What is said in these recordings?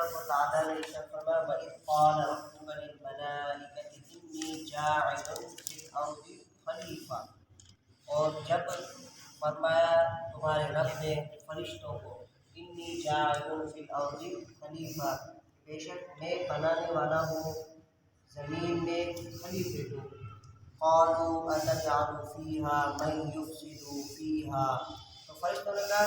تبارک و تعالیٰ نے ارشاد فرمایا وَإِذْ قَالَ رَبُّكَ لِلْمَلَائِكَةِ إِنِّي جَاعِلٌ فِي الْأَرْضِ خلیفہ، اور جب فرمایا تمہارے رب نے فرشتوں کو انی جاعل فی الارض خلیفہ، بے شک میں بنانے والا ہوں زمین میں خلیفے کو، قالوا اتجعل فیہا من یفسد فیہا، تو فرشتوں نے کہا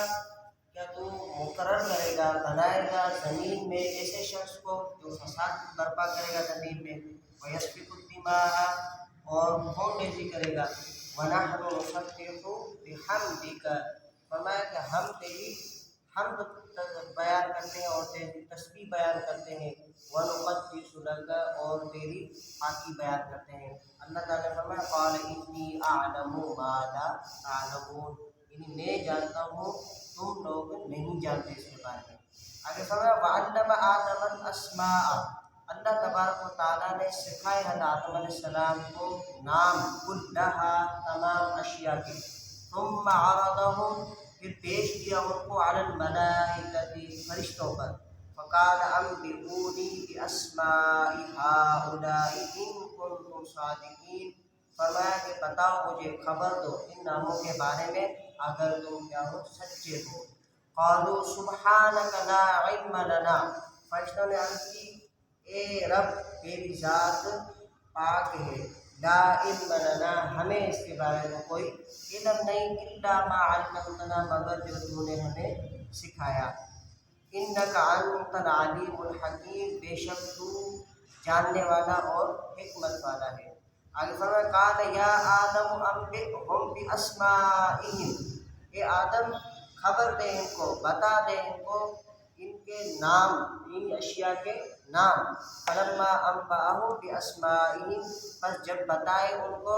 کیا تو مقرر کرے گا، بنائے گا زمین میں ایسے شخص کو جو فساد برپا کرے گا زمین میں، ویسفک الدماء، اور خون ریزی کرے گا، وَنَحْنُ نُسَبِّحُ بِحَمْدِكَ، فرمایا کہ ہم تیری حمد بیان کرتے ہیں اور تیری تسبیح بیان کرتے ہیں، وَنُقَدِّسُ لَكَ، اور تیری پاکی بیان کرتے ہیں۔ اللہ تعالیٰ نے فرمایا قَالَ إِنِّي أَعْلَمُ مَا لَا تَعْلَمُونَ، یعنی میں جانتا ہوں تم لوگ نہیں جانتے اس کے بارے میں۔ آگے فرمایا وَعَلَّمَ آدَمَ الْأَسْمَاءَ، اللہ تبارک و تعالیٰ نے سکھائے حضرت آدم علیہ السلام کو نام کلھا، تمام اشیاء کے، ثم عرضهم، پھر پیش کیا ان کو علی الملائکۃ، فرشتوں پر، فقال انبئونی باسماء هؤلاء ان کنتم صادقین، فرمایا کہ بتاؤ مجھے، خبر دو ان ناموں کے بارے میں اگر تم کیا ہو سچے ہو۔ قالوا سبحانک لا علم لنا، فرشتوں نے عرض کی اے رب تیری ذات پاک ہے، لا علم لنا، ہمیں اس کے بارے میں کوئی علم نہیں، الا ما علمتنا، مگر جو تو نے ہمیں سکھایا، انک انت العلیم الحکیم، بے شک تو جاننے والا اور حکمت والا ہے۔ آگے فرمایا قال یا آدم انبئہم باسمائہم، اے آدم خبر دے ان کو، بتا دے ان کو ان کے نام، ان اشیاء کے نام، فلما انبأہم باسمائہم، بس جب بتائے ان کو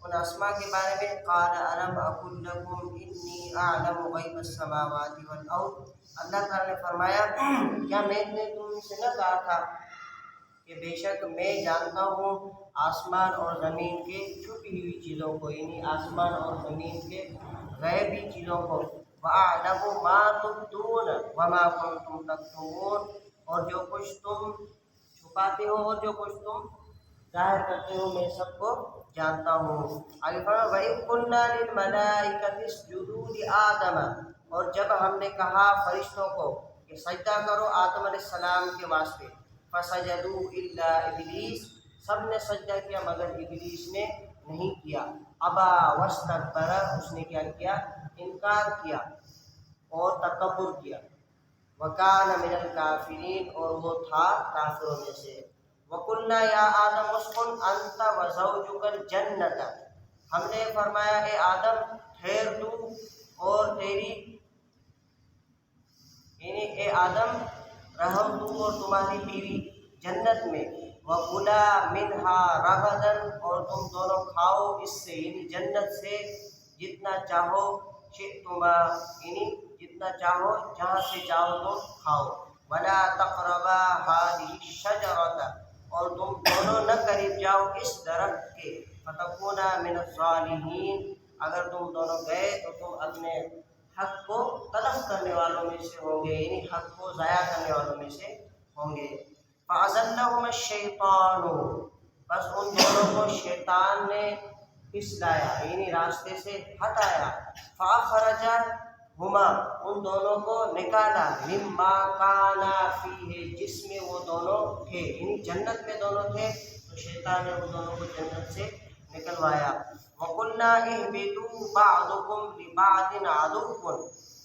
ان اسماء کے بارے میں، قال الم اقل لکم انی اعلم غیب السماوات والارض، اللہ تعالیٰ نے فرمایا کیا میں نے تم سے نہ کہا تھا کہ بے شک میں جانتا ہوں آسمان اور زمین کے چھپی ہوئی چیزوں کو، یعنی آسمان اور زمین کے غیبی چیزوں کو، وَأَعْلَمُ مَا تُبْدُونَ وَمَا كُنْتُمْ تَكْتُمُونَ، اور جو کچھ تم چھپاتے ہو اور جو کچھ تم ظاہر کرتے ہو میں سب کو جانتا ہوں۔ آگے فرمایا وَإِذْ قُلْنَا لِلْمَلَائِكَةِ اسْجُدُوا لِآدَمَ، اور جب ہم نے کہا فرشتوں کو کہ سجدہ کرو آدم علیہ السلام کے واسطے، فَسَجَدُوا إِلَّا إِبْلِيسَ، سب نے سجدہ کیا مگر ابلیس نے نہیں کیا، ابا واستکبر، اس نے کیا کیا، انکار کیا اور تکبر کیا، وَكَانَ مِنَ الْكَافِرِينَ، اور وہ تھا کافروں میں سے۔ وَقُلْنَا يَا آدَمُ اسْكُنْ أَنْتَ وَزَوْجُكَ الْجَنَّةَ، ہم نے فرمایا اے آدم ٹھہر تو اور تیری، یعنی اے آدم رہو تو اور تمہاری بیوی جنت میں، وَكُلَا مِنْهَا رَغَدًا، اور تم دونوں کھاؤ اس سے، یعنی جنت سے جتنا چاہو، شئتما، یعنی جتنا چاہو جہاں سے چاہو تم کھاؤ، وَلَا تَقْرَبَا هَٰذِهِ الشَّجَرَةَ، اور تم دونوں نہ قریب جاؤ اس درخت کے، فَتَكُونَا مِنَ الظَّالِمِينَ، اگر تم دونوں گئے تو تم اپنے حق کو تلف کرنے والوں میں سے ہوں گے، یعنی حق کو ضائع کرنے والوں میں سے ہوں گے۔ فَأَزَلَّهُمَا الشَّيْطَانُ، بس ان دونوں کو شیطان نے پھسلایا، یعنی راستے سے ہٹایا، فَأَخْرَجَهُمَا، ان دونوں کو نکالا، مِمَّا كَانَا فِيهِ، جس میں وہ دونوں تھے، یعنی جنت میں دونوں تھے تو شیطان نے ان دونوں کو جنت سے نکلوایا۔ وَقُلْنَا اهْبِطُوا بَعْضُكُمْ لِبَعْضٍ عَدُوٌّ،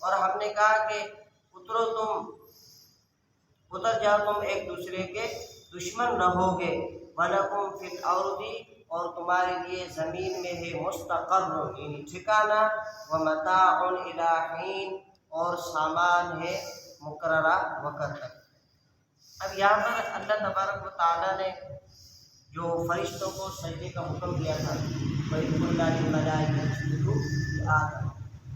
اور ہم نے کہا کہ اتر جاؤ تم ایک دوسرے کے دشمن رہو گے، وَلَكُمْ فِي الْأَرْضِ، اور تمہارے لیے زمین میں ہے مستقر، یعنی ٹھکانہ، وَمَتَاعٌ إِلَىٰ حِينٍ، اور سامان ہے مقررہ وقت تک۔ اب یہاں پر اللہ تبارک و تعالیٰ نے جو فرشتوں کو سجدے کا حکم دیا تھا، وَإِذْ قُلْنَا لِلْمَلَائِكَةِ اسْجُدُوا لِآدَمَ،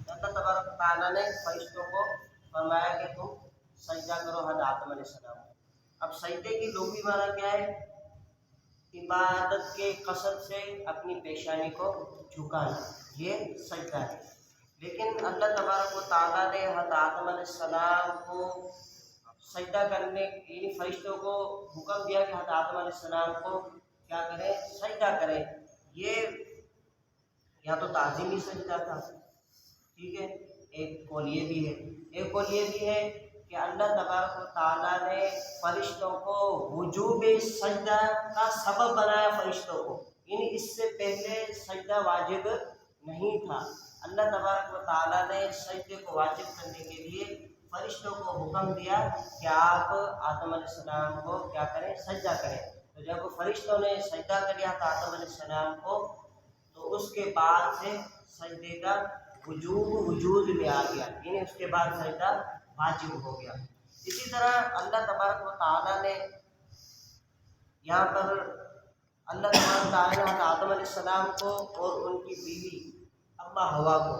اللہ تبارک و تعالیٰ نے فرشتوں کو فرمایا کہ تم سجدہ کرو حضرت آدم علیہ السلام۔ اب سجدے کی لغوی معنی کیا ہے؟ عبادت کے قصد سے اپنی پیشانی کو جھکانا، یہ سجدہ ہے۔ لیکن اللہ تبارک و تعالیٰ نے حضرت آدم علیہ السلام کو سجدہ کرنے یعنی فرشتوں کو حکم دیا کہ حضرت آدم علیہ السلام کو کیا کریں؟ سجدہ کریں۔ یہ یا تو تعظیمی سجدہ تھا، ٹھیک ہے، ایک قول یہ بھی ہے، ایک قول یہ بھی ہے کہ اللہ تبارک و تعالیٰ نے فرشتوں کو وجوب سجدہ کا سبب بنایا فرشتوں کو، یعنی اس سے پہلے سجدہ واجب نہیں تھا۔ اللہ تبارک و تعالیٰ نے سجدے کو واجب کرنے کے لیے فرشتوں کو حکم دیا کہ آپ آدم علیہ السلام کو کیا کریں؟ سجدہ کریں۔ تو جب فرشتوں نے سجدہ کر لیا تھا آدم علیہ السلام کو، تو اس کے بعد سے سجدے کا وجود میں آ گیا، یعنی اس کے بعد سجدہ واجب ہو گیا۔ اسی طرح اللہ تبارک و تعالیٰ نے یہاں پر اللہ تبارک و تعالیٰ نے آدم علیہ السلام کو اور ان کی بیوی اما حوا کو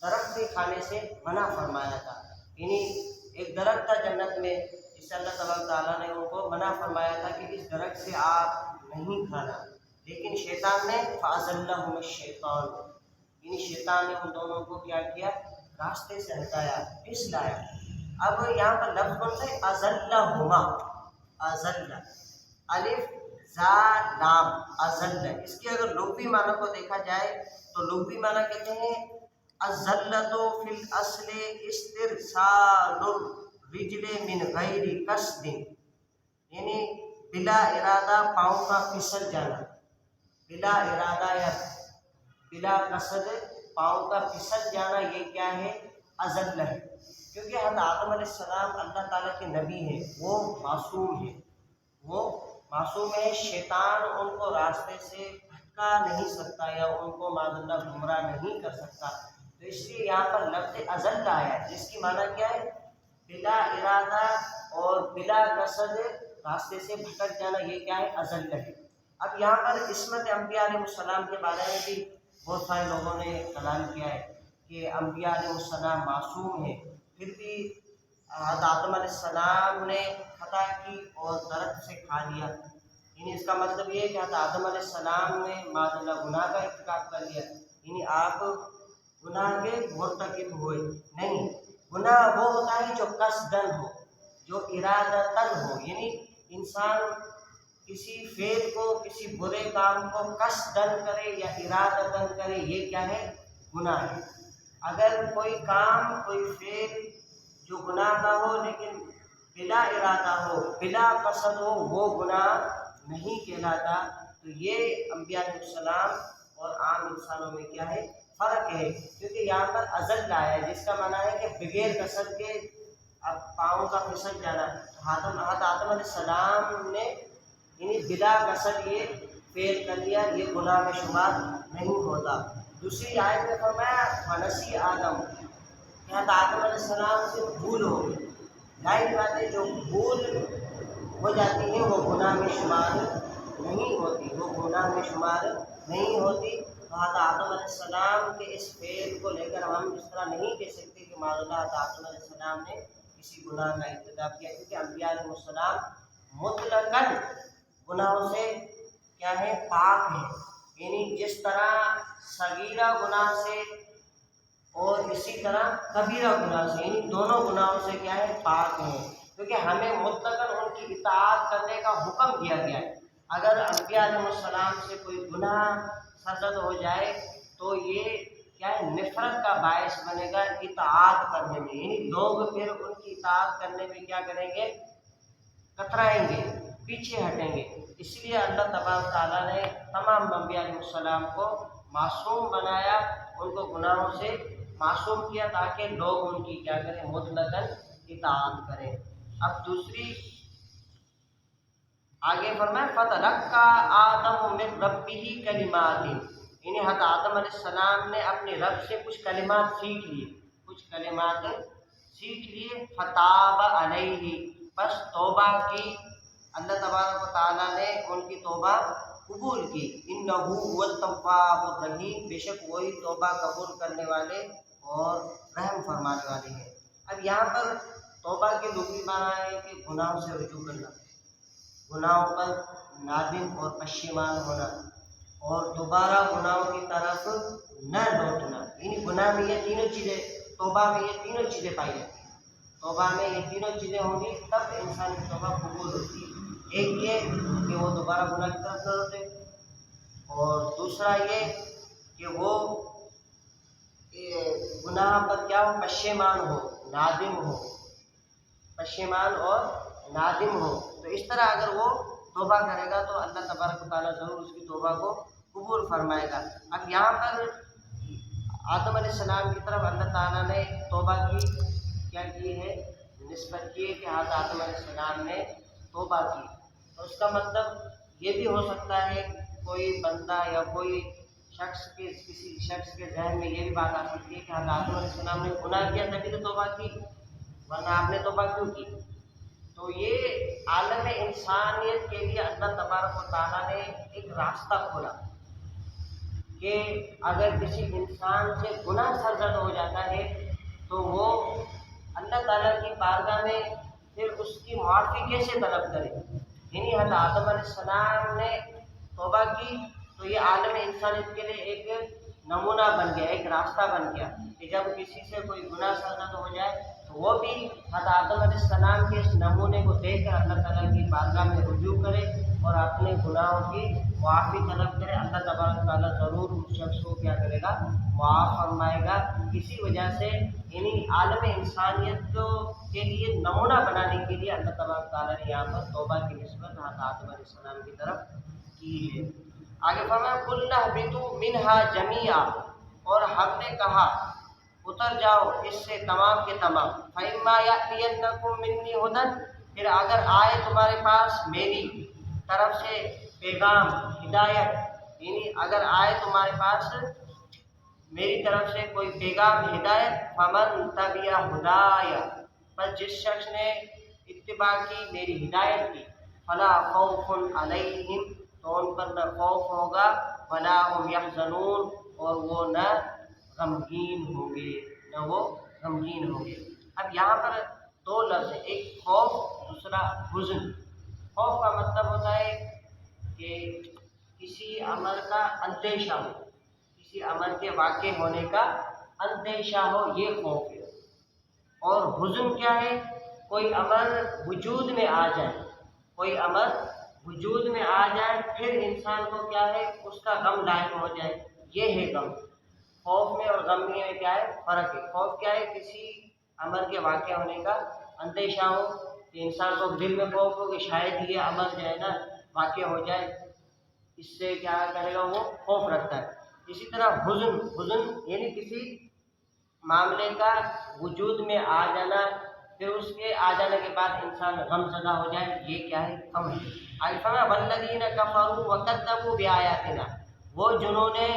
درخت کے کھانے سے منع فرمایا تھا، یعنی ایک درخت تھا جنت میں جس سے اللہ تبارک و تعالیٰ نے ان کو منع فرمایا تھا کہ اس درخت سے آپ نہیں کھانا، لیکن شیطان نے فَأَزَلَّهُمَ الشَّيْطَانُ، یعنی شیطان نے ان دونوں کو کیا کیا؟ راستے سے ہٹایا، پھس لایا۔ اب یہاں پر لفظ کون سا ہے؟ أَزَلَّهُمَا، أَزَلَّ، الف زا لام، ازل۔ اس کے اگر لغوی معنی کو دیکھا جائے تو لغوی معنی کہتے ہیں الزلۃ فی الاصل استرسال الرجل من غیر قصد، یعنی بلا ارادہ پاؤں کا پھسل جانا، بلا ارادہ یا بلا قصد پاؤں کا پھسل جانا، یہ کیا ہے؟ ازل ہے۔ کیونکہ حضرت آدم علیہ السلام اللہ تعالیٰ کے نبی ہیں، وہ معصوم ہیں، وہ معصوم ہے، شیطان ان کو راستے سے بھٹکا نہیں سکتا یا ان کو معاذ اللہ گمراہ نہیں کر سکتا۔ تو اس لیے یہاں پر لفظ ازل آیا ہے جس کی معنی کیا ہے؟ بلا ارادہ اور بلا قصد راستے سے بھٹک جانا، یہ کیا ہے؟ ازل ہے۔ اب یہاں پر عصمت انبیاء علیہ السلام کے بارے میں بھی بہت سارے لوگوں نے کلام کیا ہے کہ انبیاء علیہ السلام معصوم ہیں، پھر بھی حضرت آدم علیہ السلام نے خطا کی اور درخت سے کھا لیا، یعنی اس کا مطلب یہ ہے کہ حضرت آدم علیہ السلام نے معاذ اللہ گناہ کا ارتکاب کر لیا، یعنی آپ گناہ کے مرتکب ہوئے نہیں۔ گناہ وہ ہوتا ہے جو قصدن ہو، جو ارادتن ہو، یعنی انسان کسی فعل کو، کسی برے کام کو قصدن کرے یا ارادتن کرے، یہ کیا ہے؟ گناہ ہے۔ اگر کوئی کام، کوئی فعل جو گناہ کا ہو لیکن بلا ارادہ ہو، بلا قصد ہو، وہ گناہ نہیں کہلاتا۔ تو یہ انبیاء علیہ السلام اور عام انسانوں میں کیا ہے؟ فرق ہے، کیونکہ یہاں پر ازل آیا ہے جس کا معنی ہے کہ بغیر قصد کے اب پاؤں کا پھسل جانا۔ حضرت آدم علیہ السلام نے یعنی بلا قصد یہ فعل کر لیا، یہ گناہ میں شمار نہیں ہوتا۔ دوسری آیت میں فرمایا فنسی آدم، کہ حضرت آدم علیہ السلام سے بھول ہو گئی۔ ظاہر بات ہے جو بھول ہو جاتی ہے وہ گناہ میں شمار نہیں ہوتی، وہ گناہ میں شمار نہیں ہوتی۔ تو حضرت آدم علیہ السلام کے اس فعل کو لے کر ہم اس طرح نہیں کہہ سکتے کہ معاذ اللہ حضرت آدم علیہ السلام نے کسی گناہ کا ارتکاب کیا، کیونکہ انبیاء علیہ السلام مطلقاً گناہوں سے کیا ہے؟ پاک ہیں، یعنی جس طرح صغیرہ گناہ سے اور اسی طرح کبیرہ گناہ سے، یعنی دونوں گناہوں سے کیا ہے؟ پاک ہیں، کیونکہ ہمیں مطلقاً ان کی اطاعت کرنے کا حکم دیا گیا ہے۔ اگر انبیاء علیہ السلام سے کوئی گناہ سرزد ہو جائے تو یہ کیا ہے؟ نفرت کا باعث بنے گا اطاعت کرنے میں، یعنی لوگ پھر ان کی اطاعت کرنے میں کیا کریں گے؟ کترائیں گے، پیچھے ہٹیں گے۔ اس لیے اللہ تبارک تعالیٰ نے تمام انبیاء علیہ السلام کو معصوم بنایا، ان کو گناہوں سے معصوم کیا تاکہ لوگ ان کی کیا کریں؟ مطلقاً اطاعت کریں۔ اب دوسری آگے فرمایا فَتَلَقَّىٰ آدَمُ مِن رَبِّهِ كَلِمَاتٍ، یعنی حضرت آدم علیہ السلام نے اپنے رب سے کچھ کلمات سیکھ لیے، کچھ کلمات سیکھ لیے۔ فَتَابَ عَلَيْهِ، بس توبہ کی، اللہ تبارک و تعالیٰ نے ان کی توبہ قبول کی۔ إِنَّهُ هُوَ التَّوَّابُ الرَّحِيمُ، بے شک وہی توبہ قبول کرنے والے اور رحم فرمانے والے ہیں۔ اب یہاں پر توبہ کے لغوی معنی ہے کہ گناہوں سے رجوع کرنا، گناہوں پر نادم اور پشیمان ہونا، اور دوبارہ گناہوں کی طرف نہ لوٹنا، یعنی گناہ میں یہ تینوں چیزیں، توبہ میں یہ تینوں چیزیں پائی جاتی ہیں۔ توبہ میں یہ تینوں چیزیں ہوں گی تب انسان کی توبہ قبول ہوتی ہے۔ ایک یہ کہ وہ دوبارہ گناہ کی طرف نہ لوٹے، اور دوسرا یہ کہ وہ گناہ پر کیا ہو، پشیمان ہو، نادم ہو، پشیمان اور نادم ہو۔ تو اس طرح اگر وہ توبہ کرے گا تو اللہ تبارک و تعالیٰ ضرور اس کی توبہ کو قبول فرمائے گا۔ اب یہاں پر آدم علیہ السلام کی طرف اللہ تعالیٰ نے توبہ کی کیا کی ہے، نسبت کی ہے کہ حضرت آدم علیہ السلام نے توبہ کی۔ تو اس کا مطلب یہ بھی ہو سکتا ہے کوئی بندہ یا کوئی کسی شخص کے ذہن میں یہ بھی بات آ سکتی ہے کہ حضرت آدم علیہ السلام نے گناہ کیا تبھی تو توبہ کی، ورنہ آپ نے توبہ کیوں کی؟ تو یہ عالم انسانیت کے لیے اللہ تبارک و تعالیٰ نے ایک راستہ کھولا کہ اگر کسی انسان سے گناہ سرزد ہو جاتا ہے تو وہ اللہ تعالیٰ کی بارگاہ میں پھر اس کی معافی کیسے طلب کرے۔ یعنی حضرت آدم علیہ السلام نے توبہ کی تو یہ عالم انسانیت کے لیے ایک نمونہ بن گیا، ایک راستہ بن گیا کہ جب کسی سے کوئی گناہ سرزد ہو جائے تو وہ بھی حضرت آدم علیہ السلام کے اس نمونے کو دیکھ کر اللہ تعالیٰ کی بارگاہ میں رجوع کرے اور اپنے گناہوں کی معافی طلب کرے۔ اللہ تبارک تعالیٰ ضرور اس شخص کو کیا کرے گا، معاف فرمائے گا۔ اسی وجہ سے یعنی عالم انسانیت کے لیے نمونہ بنانے کے لیے اللہ تبارک تعالیٰ نے یہاں پر توبہ کی نسبت حضرت آدم علیہ السلام کی طرف کی ہے۔ آگے فرمایا قُلْنَا اهْبِطُوا مِنْهَا جَمِيعًا، اور ہم نے کہا اتر جاؤ اس سے تمام کے تمام، فَإِمَّا يَأْتِيَنَّكُم مِّنِّي هُدًى، پھر اگر آئے تمہارے پاس میری طرف سے پیغام، ہدایت، یعنی اگر آئے تمہارے پاس میری طرف سے کوئی پیغام، ہدایت، فَمَن تَبِعَ هُدَايَ، بس جس شخص نے اتباع کی میری ہدایت کی، فَلَا خَوْفٌ عَلَيْهِمْ، تو ان پر نہ خوف ہوگا، وَلَا هُمْ يَحْزَنُونَ، اور وہ نہ غمگین ہوں گے، نہ وہ غمگین ہوں گے۔ اب یہاں پر دو لفظ ہیں، ایک خوف، دوسرا حزن۔ خوف کا مطلب ہوتا ہے کہ کسی عمل کا اندیشہ ہو، کسی عمل کے واقع ہونے کا اندیشہ ہو، یہ خوف ہے۔ اور حزن کیا ہے، کوئی عمل وجود میں آ جائے، کوئی عمل وجود میں آ جائے پھر انسان کو کیا ہے، اس کا غم لاحق ہو جائے، یہ ہے غم۔ خوف میں اور غم میں کیا ہے، فرق ہے۔ خوف کیا ہے، کسی عمل کے واقع ہونے کا اندیشہ ہو، کہ انسان کو دل میں خوف ہو کہ شاید یہ عمل جو ہے نا واقع ہو جائے، اس سے کیا کرے گا، وہ خوف رکھتا ہے۔ اسی طرح حزن یعنی کسی معاملے کا وجود میں آ جانا، پھر اس کے آ جانے کے بعد انسان غم زدہ ہو جائے، یہ کیا ہے، غم ہے۔ آگے فرمایا وَالَّذِينَ كَفَرُوا وَكَذَّبُوا بِآيَاتِنَا، وہ جنہوں نے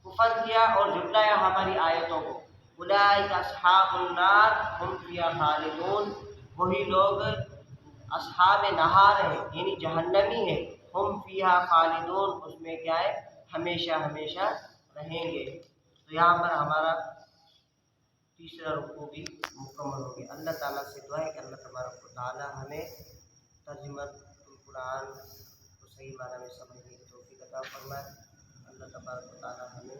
کفر کیا اور جھٹلایا ہماری آیتوں کو، اولئک اصحاب النار ہم فیہا خالدون، وہی لوگ اصحاب نہار ہیں، یعنی جہنمی ہیں، ہم فیہا خالدون، اس میں کیا ہے، ہمیشہ ہمیشہ رہیں گے۔ تو یہاں پر ہمارا تیسرا رکوع بھی مکمل ہو گیا۔ اللہ تعالیٰ سے دعا ہے کہ اللہ تبارک و تعالیٰ ہمیں ترجمہ قرآن کو صحیح معنی میں سمجھنے کی توفیق عطا فرمائے۔ اللہ تبارک و تعالیٰ ہمیں